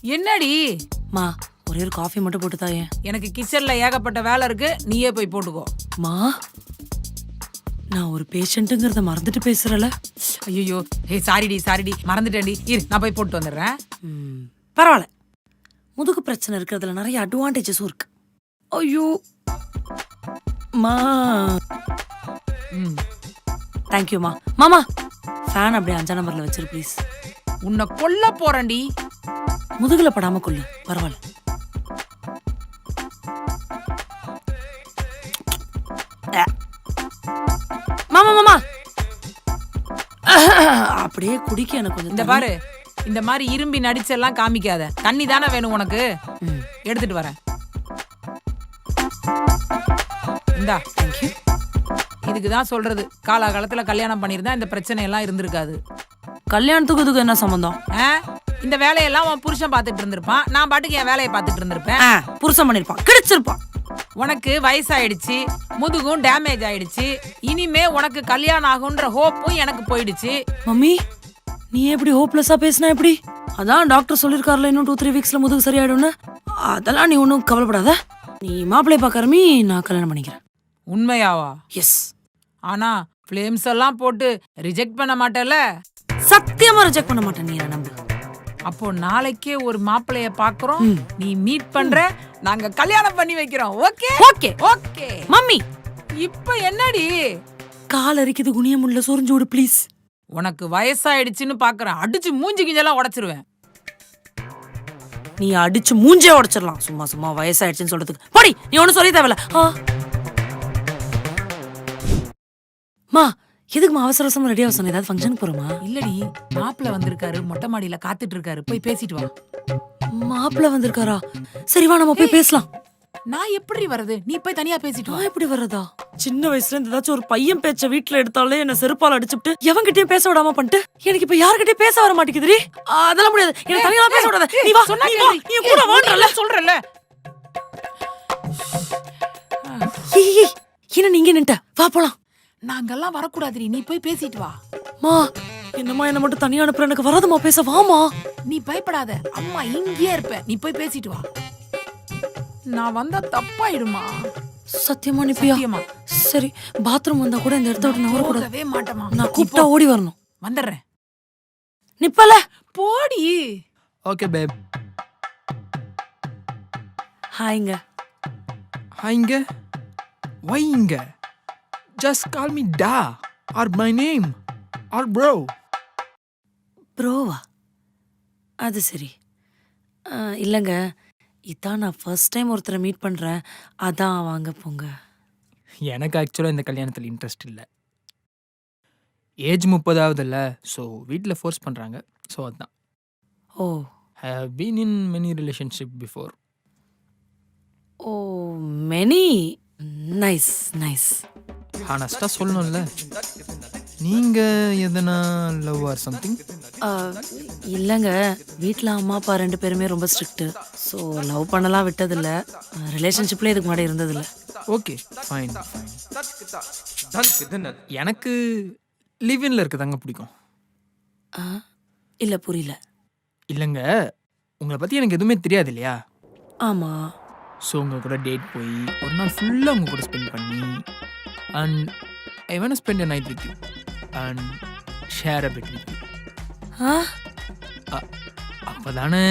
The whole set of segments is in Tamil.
என்னடி மா ஒரே ஒரு காஃபி மட்டும் போட்டு தாயேன். எனக்கு கிச்சன்ல ஏகப்பட்ட வேலை இருக்கு, நீயே போய் போட்டுக்கோ. மா நான் ஒரு பேஷண்ட்டுங்கிறத மறந்துட்டு பேசுறல. ஐயோ சாரிடி மறந்துட்டேன்டி. இரு நான் போய் போட்டு வந்துடுறேன். பரவாயில்ல, முதுகு பிரச்சனை இருக்கிறதுல நிறைய அட்வான்டேஜஸும் இருக்கு. ஐயோ மா தேங்க்யூ மா. மாமா ஃபேன் அப்படியே 5 நம்பர்ல வச்சிரு ப்ளீஸ். உன்னை கொல்ல போறேன்டி. முதுகுல படாம கொள்ளு, பரவாயில்ல. மாமா மாமா அப்படியே குடிக்க எனக்கு கொஞ்சம் இந்த பாரு, இந்த மாதிரி இரும்பி நடிச்செல்லாம் காமிக்காத. தண்ணி தானே வேணும் உனக்கு? எடுத்துட்டு வரேன். இந்தா. தேங்க்யூ. இதுக்குதான் சொல்றது, காலகாலத்துல கல்யாணம் பண்ணிருந்தா இந்த பிரச்சனை எல்லாம் இருந்திருக்காது. கல்யாணத்துக்கு இதுக்கு என்ன சம்பந்தம்? இந்த வேலையெல்லாம் உன் புருஷன் பாத்துட்டு இருந்திருப்பான், நான் பாட்டுக்கு என் வேலையை பாத்துட்டு இருந்திருப்பேன். புருஷன் பண்ணிருப்பான், கிடைச்சிருப்பான். உனக்கு வயசாயிடுச்சு, முதுகும் டேமேஜ் ஆயிடுச்சு. இனிமே உனக்கு கல்யாணம் ஆகுன்ற ஹோப்பும் எனக்கு போயிடுச்சு. மம்மி நீ எப்படி ஹோப்லெஸ்ஸா பேசினா எப்படி? அதான் டாக்டர் சொல்லிருக்காருல இன்னும் 2-3 வீக்ஸ்ல முதுகு சரியாயிடும்னு. அதெல்லாம் நீ ஒன்னும் கவலைப்படாத. நீ மாப்பிள்ளை பாக்காரமி, நான் கல்யாணம் பண்ணிக்கிறேன். உண்மையாவா? எஸ். ஆனா ஃபிளேம்ஸ் எல்லாம் போட்டு ரிஜெக்ட் பண்ண மாட்டேல? சத்தியமா ரிஜெக்ட் பண்ண மாட்டேன், நீ நம்பு. அப்போ நாளைக்கே ஒரு மாப்பிளைய பாக்குறோம், நீ மீட் பண்ற, நாங்க கல்யாணம் பண்ணி வைக்கிறோம். Okay okay okay. மம்மி இப்ப என்னடி? கால் அரிக்குது, குனியம் உள்ள சொரிஞ்சு விடு ப்ளீஸ். உனக்கு வயசாயிடுச்சுன்னு பாக்குறேன், அடிச்சு மூஞ்சி கிஞ்செல்லாம் உடைச்சிருவேன். நீ அடிச்சு மூஞ்சே உடைச்சிடலாம், சும்மா சும்மா வயசாயிடுச்சுன்னு சொல்றதுக்கு. போடி, நீ ஒன்னும் சொல்லி தேவையில்ல. மா எதுக்குமா அவசர அவசரமா ரெடி ஆக சொன்ன? ஏதாவது ஃபங்க்ஷனுக்கு போறோமா? இல்லடி, மாப்பிள்ள வந்திருக்காரு, மொட்டை மாடியில காத்துட்டு இருக்காரு, போய் பேசிட்டு வா. மாப்பிள்ள வந்திருக்காரா? சரி வா, நம்ம போய் பேசலாம். நான் எப்படி வர்றது? நீ போய் தனியா பேசிட்டு வா. நான் எப்படி வர்றதா? சின்ன வயசுல இருந்து ஏதாச்சும் ஒரு பையன் பேச்ச வீட்டுல எடுத்தாலே என்ன செருப்பால அடிச்சுட்டு எவன்கிட்டயும் பேச விடாம பண்ணிட்டு எனக்கு இப்ப யார்கிட்டயும் பேச வர மாட்டேங்குதுடி. அதெல்லாம் முடியாது, எனக்கு தனியா பேச விடாத. நீ வா, சொன்னா நீ கூட வான்றல சொல்றல. என்ன நீங்க நின்னுட்ட? வா போலாம். நாங்கெல்லாம் வரக்கூடாதுடி, நீ போய் பேசிட்டு வா. மா என்னம்மா என்ன மட்டும் தனியா அனுப்புற? எனக்கு வராதுமா பேச. வாமா. நீ பயப்படாத, அம்மா இங்கேயே இருப்ப, நீ போய் பேசிட்டு வா. நான் வந்தா தப்பாயிடுமா? சத்தியமா நிப்பியா? சரி, பாத்ரூம் வந்தா கூட இந்த இடத்த விட்டு நான் வரக்கூடாது. மாட்டேமா. நான் கூப்பிட்டா ஓடி வரணும். வந்துடுறேன். நிப்பல போடி. ஓகே பேப். ஹாய்ங்க. ஹாய்ங்க? வைங்க. Just call me Da or my name or bro. ப்ரோவா? அது சரி. இல்லைங்க, இதான் நான் ஃபர்ஸ்ட் டைம் ஒருத்தரை மீட் பண்ணுறேன், அதான் வாங்க போங்க. எனக்கு ஆக்சுவலாக இந்த கல்யாணத்தில் இன்ட்ரெஸ்ட் இல்லை. ஏஜ் 30ஆகுதுல்ல, ஸோ வீட்டில் ஃபோர்ஸ் பண்ணுறாங்க, ஸோ அதுதான். Oh. I have been in many relationship before. Oh many. Nice nice. ஹானஸ்டாக சொல்லணும்ல, நீங்கள் எதனா லவ் ஆர் சம்திங்? இல்லைங்க, வீட்டில் அம்மா அப்பா 2 பேருமே ரொம்ப ஸ்ட்ரிக்ட்டு, ஸோ லவ் பண்ணலாம் விட்டதில்ல. ரிலேஷன்ஷிப்லேயே இதுக்கு முன்னாடி இருந்ததில்ல. Okay fine. எனக்கு லிவ்-இன்ல இருக்கதாங்க பிடிக்கும். இல்லை புரியல. இல்லைங்க, உங்களை பற்றி எனக்கு எதுவுமே தெரியாது இல்லையா? ஆமாம். ஸோ உங்கள் கூட டேட் போய் ஒரு நாள் ஃபுல்லாக உங்கள் கூட ஸ்பெண்ட் பண்ணி and I want spend a night with you and share a bit with you. அப்போ தானே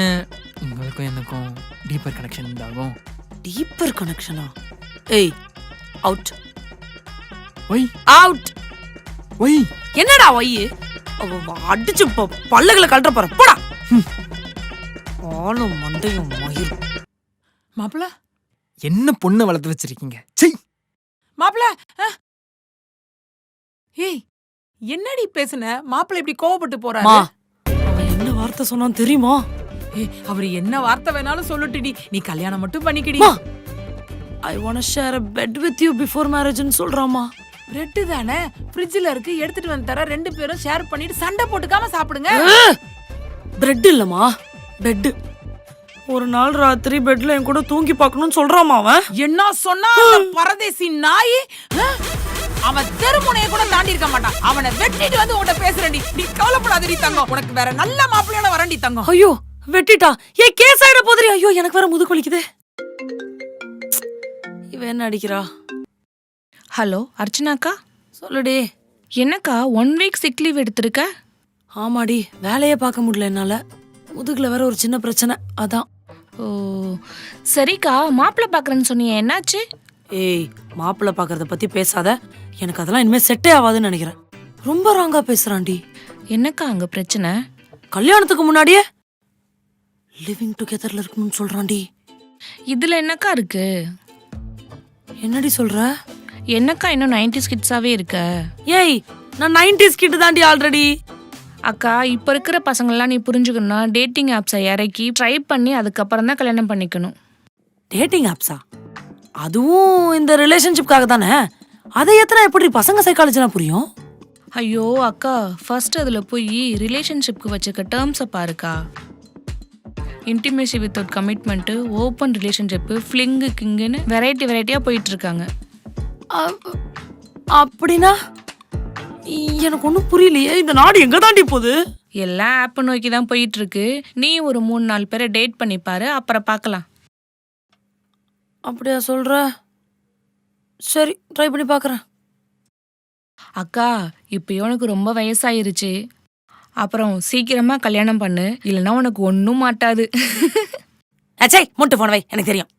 உங்களுக்கும் எனக்கும் டீப்பர் கனெக்ஷன் உண்டாகும். டீப்பர் கனெக்ஷனா? ஏய் அவுட். Why out. ஒய் என்னடா ஒய்? அடிச்சு பல்லுகளை கழட்ட போற போடா. ஆளும் மண்டையும் மயிரும். மாப்பிள்ள என்ன பொண்ணை வளர்த்து வச்சிருக்கீங்க? செய் மாப்பிள்ள. ஏய் என்னடி பேசுன? மாப்பிள்ள இப்படி கோவப்பட்டு போறாரு. அவன் என்ன வார்த்தை சொன்னான் தெரியுமா? அவர் என்ன வார்த்தை வேணாலும் சொல்லட்டுடி, நீ கல்யாணம் மட்டும் பண்ணிக்கிடி. I want to share a bed with you before marriage ன்னு சொல்றாமா. பிரெட் தானே ஃப்ரிட்ஜ்ல இருக்கு, எடுத்துட்டு வந்து தர, 2 பேரும் ஷேர் பண்ணிட்டு சண்டை போட்டுக்காம சாப்பிடுங்க. பிரெட் இல்லம்மா, பெட். ஒரு நாள் ராத்திரி பெட்ல என் கூட தூங்கி பார்க்கணும்னு சொல்றாமா அவன். என்ன சொன்னா பரதேசி நாய்? அவன் தெருமுனையை கூட தாண்டி இருக்க மாட்டான். அவனை வெட்டிட்டு வந்து உன்கிட்ட பேசுறேன்டி. நீ கவலைப்படாதடி தங்கம், உனக்கு வேற நல்ல மாப்பிள்ளையோட வரண்டி தங்கம். ஐயோ வெட்டிட்டா ஏன் கேஸ் ஆயிட போதுரி. ஐயோ எனக்கு வேற முதுகு வலிக்குது. இவ என்ன அடிக்கிறா? ஹலோ அர்ச்சனாக்கா, சொல்லுடி. என்னக்கா 1 வீக் சிக் லீவ் எடுத்திருக்க? ஆமாடி, வேலையே பார்க்க முடியல என்னால. முதுகுல வேற ஒரு சின்ன பிரச்சனை, அதான். ஓ சரிக்கா, மாப்பிள்ளை பார்க்குறேன்னு சொன்னியே, என்னாச்சு? ஏய், மாப்பிள்ளை பார்க்கறத பத்தி பேசாத. எனக்கு அதெல்லாம் இனிமே செட்டே ஆகாதுன்னு நினைக்கிறேன். ரொம்ப ராங்கா பேசுறான்டி. என்னக்கா அங்க பிரச்சனை? கல்யாணத்துக்கு முன்னாடியே லிவிங் டுகெதர்ல இருக்கணும்னு சொல்றான்டி. இதுல என்னக்கா இருக்கு? என்னடி சொல்ற? என்னக்கா இன்னும் 90s கிட்ஸாவே இருக்க? ஏய், நான் 90s கிட் தாண்டி ஆல்ரெடி. அக்கா, இப்போ இருக்கிற பசங்கள்லாம் நீ புரிஞ்சுக்கணும்னா டேட்டிங் ஆப்ஸை இறக்கி ட்ரை பண்ணி அதுக்கப்புறம் தான் கல்யாணம் பண்ணிக்கணும். டேட்டிங் ஆப்ஸா? அதுவும் இந்த ரிலேஷன்ஷிப்காக தானே. அதை எத்தனை எப்படி பசங்க சைக்காலஜிலாம் புரியும்? ஐயோ அக்கா, ஃபர்ஸ்ட் அதில் போய் ரிலேஷன்ஷிப்க்கு வச்சுக்க டேர்ம்ஸை பாருக்கா. Intimacy without commitment, open relationship, fling, கிங்குன்னு வெரைட்டியாக போயிட்டுருக்காங்க. அப்படின்னா எனக்கு ஒன்றும் புரியலையே. இந்த நாடு எங்க தாண்டி போகுது? எல்லாம் ஆப்பை நோக்கி தான் போயிட்டுருக்கு. நீ ஒரு 3-4 பேரை டேட் பண்ணி பாரு, அப்புறம் பார்க்கலாம். அப்படியா சொல்ற? சரி, ட்ரை பண்ணி பார்க்குறேன். அக்கா, இப்போ உனக்கு ரொம்ப வயசாயிருச்சு. அப்புறம் சீக்கிரமாக கல்யாணம் பண்ணு, இல்லைன்னா உனக்கு ஒன்றும் மாட்டாது. அச்சே, முட்டு போன வை, எனக்கு தெரியும்.